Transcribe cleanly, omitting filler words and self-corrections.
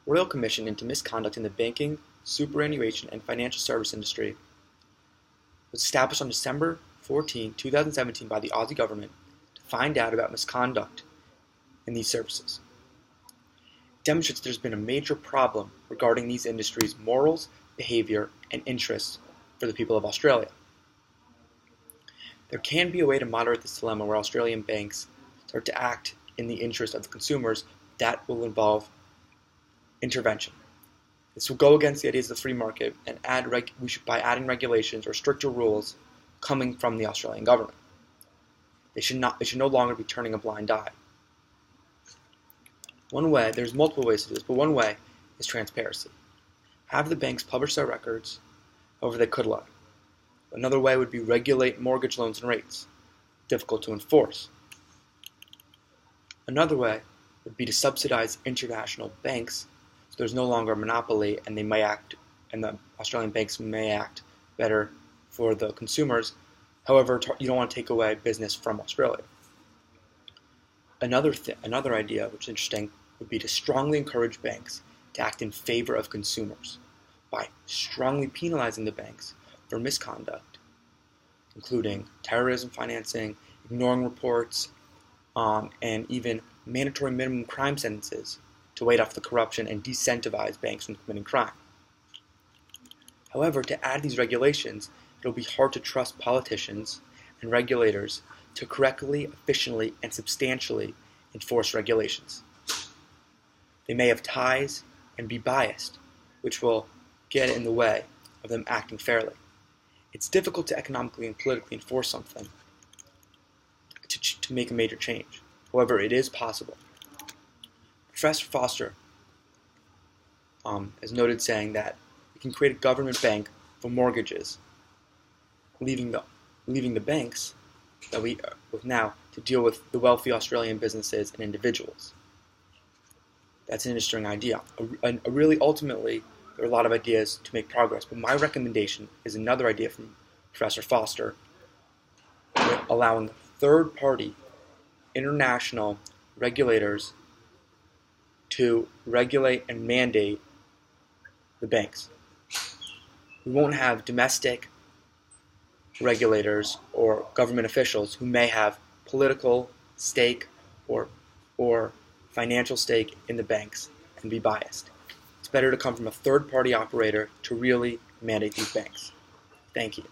Royal Commission into Misconduct in the Banking, Superannuation, and Financial Service Industry was established on December 14, 2017 by the Aussie government to find out about misconduct in these services. It demonstrates there's been a major problem regarding these industries' morals, behavior, and interests for the people of Australia. There can be a way to moderate this dilemma where Australian banks start to act in the interest of the consumers. That will involve intervention. This will go against the ideas of the free market and by adding regulations or stricter rules coming from the Australian government. They should no longer be turning a blind eye. One way, there's multiple ways to do this, but one way is transparency. Have the banks publish their records, however they could lie. Another way would be regulate mortgage loans and rates, difficult to enforce. Another way would be to subsidize international banks so there's no longer a monopoly and the Australian banks may act better for the consumers. However, you don't want to take away business from Australia. Another idea, which is interesting, would be to strongly encourage banks to act in favor of consumers by strongly penalizing the banks for misconduct, including terrorism financing, ignoring reports, and even mandatory minimum crime sentences to ward off the corruption and disincentivize banks from committing crime. However, to add these regulations, it will be hard to trust politicians and regulators to correctly, efficiently, and substantially enforce regulations. They may have ties and be biased, which will get in the way of them acting fairly. It's difficult to economically and politically enforce something to make a major change. However, it is possible. Professor Foster is noted saying that we can create a government bank for mortgages, leaving the banks that we with now to deal with the wealthy Australian businesses and individuals. That's an interesting idea. Really, ultimately, there are a lot of ideas to make progress, but my recommendation is another idea from Professor Foster, allowing third-party international regulators to regulate and mandate the banks. We won't have domestic regulators or government officials who may have political stake or financial stake in the banks and be biased. It's better to come from a third-party operator to really mandate these banks. Thank you.